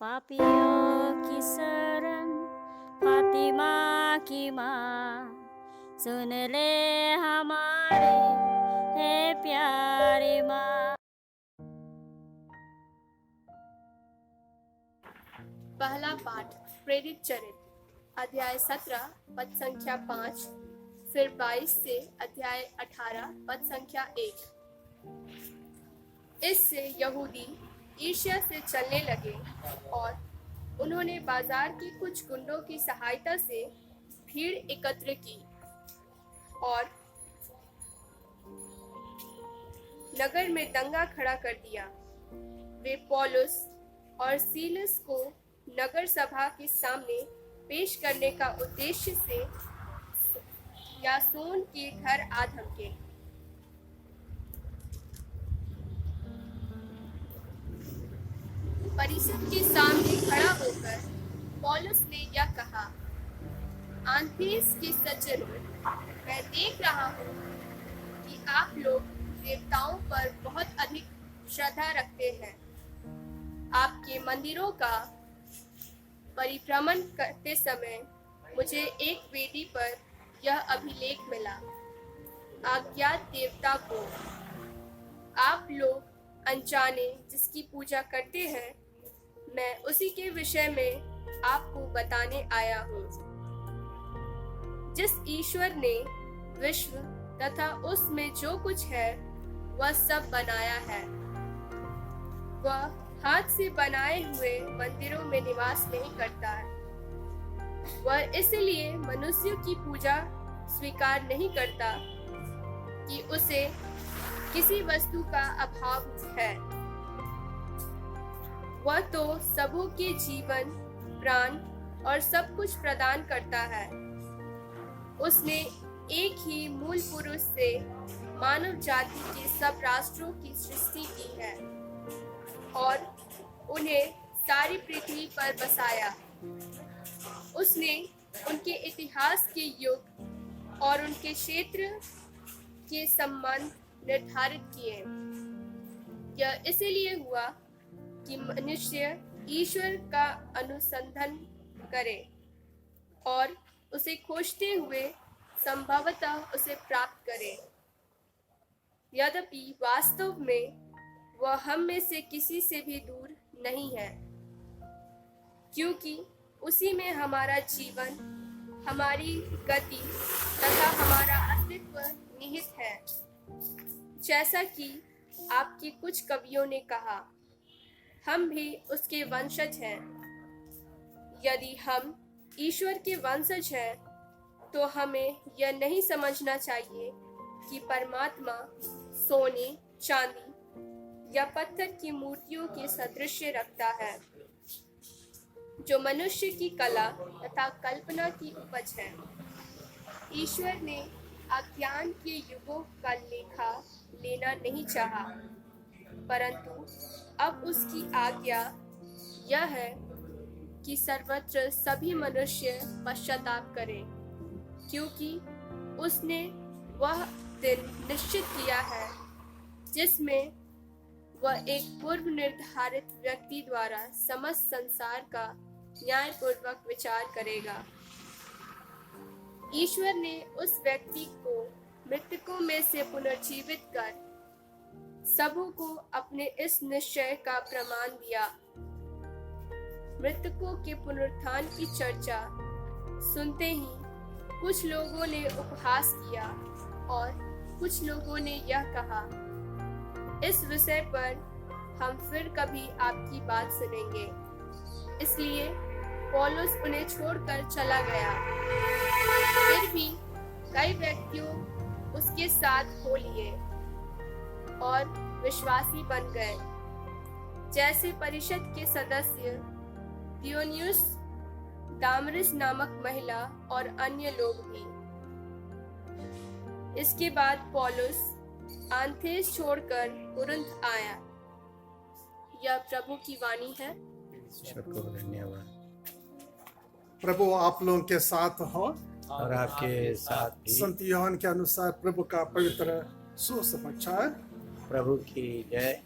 पापियों की शरण फातिमा की माँ, सुन ले हमारी है प्यारी माँ। पहला पाठ प्रेरित चरित्र अध्याय 17 पद संख्या 5 फिर 22 से अध्याय 18 पद संख्या 1। इससे यहूदी ईर्ष्या से चलने लगे और उन्होंने बाजार के कुछ गुंडों की सहायता से भीड़ एकत्र की और नगर में दंगा खड़ा कर दिया। वे पौलुस और सीलस को नगर सभा के सामने पेश करने का उद्देश्य से यासोन के घर आ धमके। परिषद के सामने खड़ा होकर पौलुस ने यह कहा, आंथिस के सज्जनों, मैं देख रहा हूँ कि आप लोग देवताओं पर बहुत अधिक श्रद्धा रखते हैं। आपके मंदिरों का परिभ्रमण करते समय मुझे एक वेदी पर यह अभिलेख मिला, अज्ञात देवता को आप लोग अनजाने जिसकी पूजा करते हैं, मैं उसी के विषय में आपको बताने आया हूँ। जिस ईश्वर ने विश्व तथा उसमें जो कुछ है वह सब बनाया है, वह हाथ से बनाए हुए मंदिरों में निवास नहीं करता है। वह इसलिए मनुष्यों की पूजा स्वीकार नहीं करता कि उसे किसी वस्तु का अभाव है। वह तो सबों के जीवन, प्राण और सब कुछ प्रदान करता है। उसने एक ही मूल पुरुष से मानव जाति के सब राष्ट्रों की सृष्टि की है और उन्हें सारी पृथ्वी पर बसाया। उसने उनके इतिहास के युग और उनके क्षेत्र के संबंध निर्धारित किए। यह इसलिए हुआ कि मनुष्य ईश्वर का अनुसंधान करे और उसे खोजते हुए संभवतः उसे प्राप्त करे। यद्यपि वास्तव में वह हम में से किसी से भी दूर नहीं है, क्योंकि उसी में हमारा जीवन, हमारी गति तथा हमारा अस्तित्व निहित है। जैसा कि आपके कुछ कवियों ने कहा, हम भी उसके वंशज हैं। यदि हम ईश्वर के वंशज हैं, तो हमें यह नहीं समझना चाहिए कि परमात्मा सोने, चांदी या पत्थर की मूर्तियों के सदृश्य रखता है, जो मनुष्य की कला तथा कल्पना की उपज है। ईश्वर ने अज्ञान के युगों का लेखा लेना नहीं चाहा, परंतु अब उसकी आज्ञा यह है कि सर्वत्र सभी मनुष्य पश्चाताप करें, क्योंकि उसने वह दिन निश्चित किया है जिसमें वह एक पूर्व निर्धारित व्यक्ति द्वारा समस्त संसार का न्यायपूर्वक विचार करेगा। ईश्वर ने उस व्यक्ति को मृतकों में से पुनर्जीवित कर सबों को अपने इस निश्चय का प्रमाण दिया। मृतकों के पुनरुत्थान की चर्चा सुनते ही कुछ लोगों ने उपहास किया और कुछ लोगों ने यह कहा, इस विषय पर हम फिर कभी आपकी बात सुनेंगे। इसलिए पौलुस उन्हें छोड़कर चला गया। फिर भी कई व्यक्तियों उसके साथ हो लिए और विश्वासी बन गए, जैसे परिषद के सदस्य दियोनियुस, दामरिस नामक महिला और अन्य लोग भी। इसके बाद पौलुस आंथेस छोड़कर कुरिन्थ आया। यह प्रभु की वाणी है। धन्यवाद। प्रभु आप लोगों के साथ हो और आपके साथ भी। संत यूहन्ना के अनुसार प्रभु का पवित्र सुसमाचार। प्रभु की जय।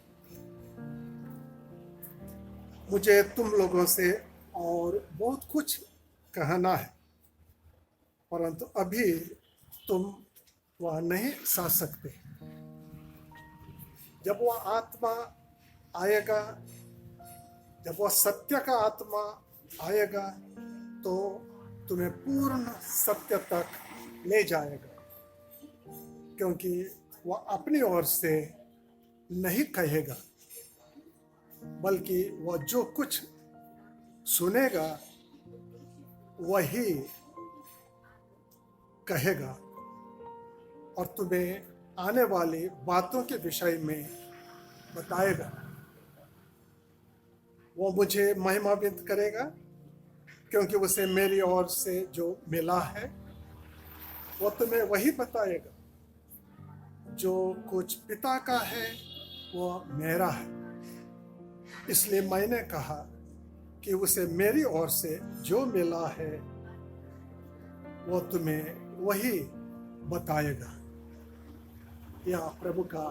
मुझे तुम लोगों से और बहुत कुछ कहना है, परंतु अभी तुम वह नहीं सह सकते। जब वह आत्मा आएगा, जब वह सत्य का आत्मा आएगा, तो तुम्हें पूर्ण सत्य तक ले जाएगा, क्योंकि वह अपनी ओर से नहीं कहेगा, बल्कि वह जो कुछ सुनेगा वही कहेगा और तुम्हें आने वाली बातों के विषय में बताएगा। वो मुझे महिमान्वित करेगा, क्योंकि उसे मेरी ओर से जो मिला है वो तुम्हें वही बताएगा। जो कुछ पिता का है वो मेरा है, इसलिए मैंने कहा कि उसे मेरी ओर से जो मिला है वो तुम्हें वही बताएगा। यह प्रभु का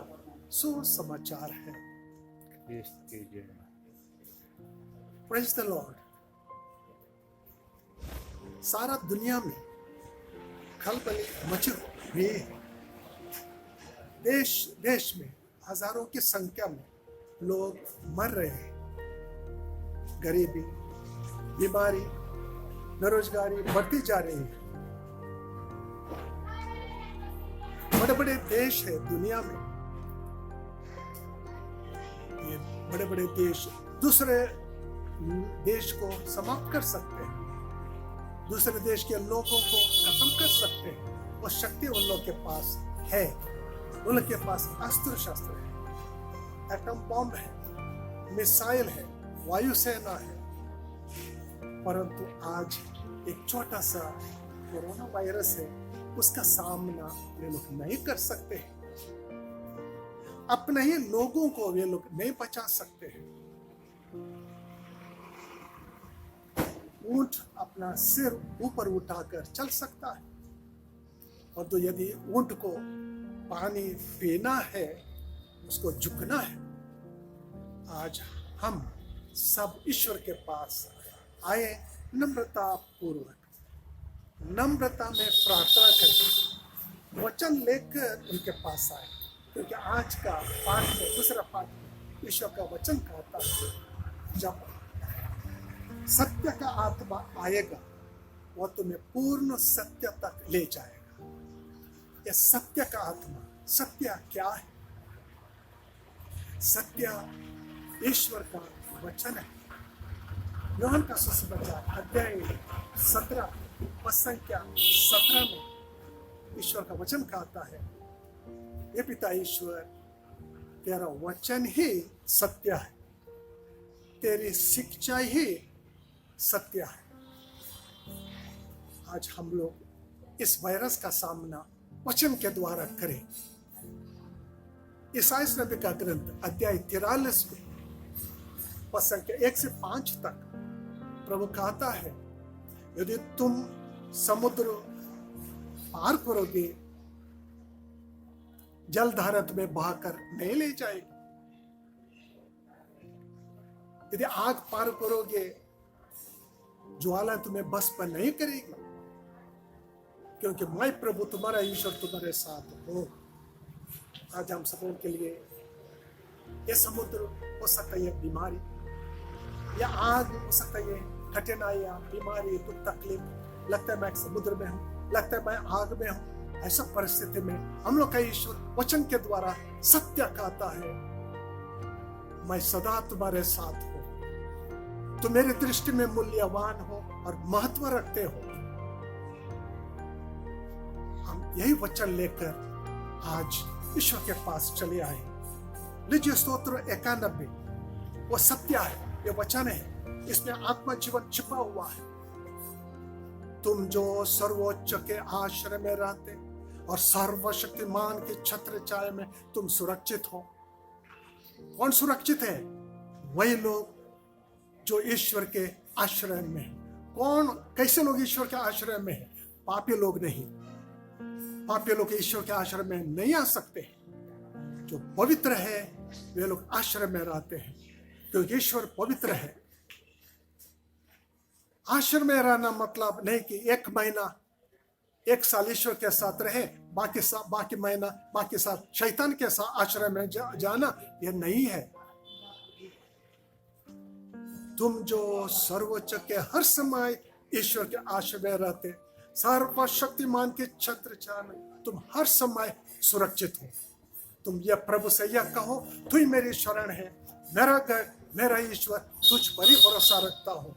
सुसमाचार है। Praise the Lord. सारा दुनिया में खलबली मची हुई है। देश देश में हजारों की संख्या में लोग मर रहे हैं। गरीबी, बीमारी, बेरोजगारी बढ़ती जा रही है। बड़े बड़े देश है दुनिया में, ये बड़े बड़े देश दूसरे देश को समाप्त कर सकते हैं, दूसरे देश के लोगों को खत्म कर सकते हैं। वो शक्ति उन लोग के पास है, उन लोग के पास अस्त्र शस्त्र है, एटम बॉम्ब है, मिसाइल है, वायुसेना है। परंतु आज एक छोटा सा कोरोना वायरस है, उसका सामना वे लोग नहीं कर सकते हैं। अपने ही लोगों को वे लोग नहीं बचा सकते हैं। ऊंट अपना सिर ऊपर उठाकर चल सकता है, और तो यदि ऊंट को पानी पीना है, उसको झुकना है। आज हम सब ईश्वर के पास आए, नम्रता पूर्वक, नम्रता में प्रार्थना करके वचन लेकर उनके पास आए, क्योंकि आज का पाठ में, दूसरा पाठ में ईश्वर का वचन कहता है, जब सत्य का आत्मा आएगा वह तुम्हें पूर्ण सत्य तक ले जाएगा। यह सत्य का आत्मा, सत्य क्या है? सत्य ईश्वर का वचन है। यूहन्ना का सुसमाचार अध्याय 17 पद संख्या 17 में ईश्वर का वचन कहता है, ये पिता ईश्वर, तेरा वचन ही सत्य है, तेरी शिक्षा ही सत्य है। आज हम लोग इस वायरस का सामना वचन के द्वारा करें। ईसाई नबी का ग्रंथ अध्याय 43 में पद संख्या 1 से 5 तक प्रभु कहता है, यदि तुम समुद्र पार करोगे, जलधारा तुम्हें बहाकर नहीं ले जाएगी। यदि आग पार करोगे, ज्वाला तुम्हें बस पर नहीं करेगी, क्योंकि मैं प्रभु तुम्हारा ईश्वर तुम्हारे साथ हो। आज हम सबों के लिए ये समुद्र हो सकता है, बीमारी या आग हो सकता है, कठिनाइयां, बीमारी, दुख, तकलीफ। लगता है मैं समुद्र में हूँ, लगता है मैं आग में हूँ। ऐसा परिस्थिति में हम लोग का ईश्वर वचन के द्वारा सत्य कहता है, मैं सदा तुम्हारे साथ हूँ, तुम मेरी दृष्टि में मूल्यवान हो और महत्व रखते हो। हम यही वचन लेकर आज ईश्वर के पास चले आए। लीजिए स्तोत्र 91, वो सत्य है, ये वचन है, इसमें आत्मा जीवन छिपा हुआ है। तुम जो सर्वोच्च के आश्रय में रहते और सर्वशक्तिमान के छत्र छाया में तुम सुरक्षित हो। कौन सुरक्षित है? वही लोग जो ईश्वर के आश्रय में है। कौन, कैसे लोग ईश्वर के आश्रय में है? पापी लोग नहीं। पापी लोग ईश्वर के आश्रय में नहीं आ सकते। जो पवित्र है वे लोग आश्रय में रहते हैं, क्योंकि ईश्वर पवित्र है। आश्रम में रहना मतलब नहीं कि 1 महीना 1 साल ईश्वर के साथ रहे, बाकी महीना बाकी साल शैतान के साथ आश्रम में जाना, यह नहीं है। तुम जो सर्वोच्च के हर समय ईश्वर के आश्रय में रहते, सर्वशक्तिमान के छत्र छाया में तुम हर समय सुरक्षित हो। तुम यह प्रभु से यह कहो, तू ही मेरी शरण है, मेरा घर, मेरा ईश्वर, तुझ पर ही भरोसा रखता हूँ।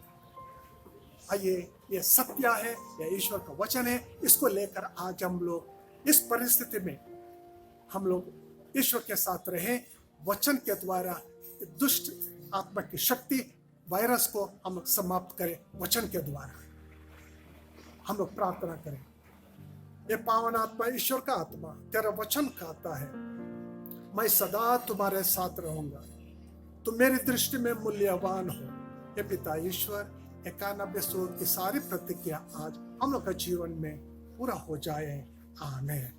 आइए, ये सत्य है, यह ईश्वर का वचन है। इसको लेकर आज हम लोग इस परिस्थिति में हम लोग ईश्वर के साथ रहें, वचन के द्वारा दुष्ट आत्मा की शक्ति, वायरस को हम समाप्त करें वचन के द्वारा। हम लोग प्रार्थना करें। ये पावन आत्मा, ईश्वर का आत्मा, तेरा वचन कहता है, मैं सदा तुम्हारे साथ रहूंगा, तुम मेरी दृष्टि में मूल्यवान हो। ये पिता ईश्वर 91 सूत्र की सारी प्रतिज्ञा आज हम लोग के जीवन में पूरा हो जाए। आमीन।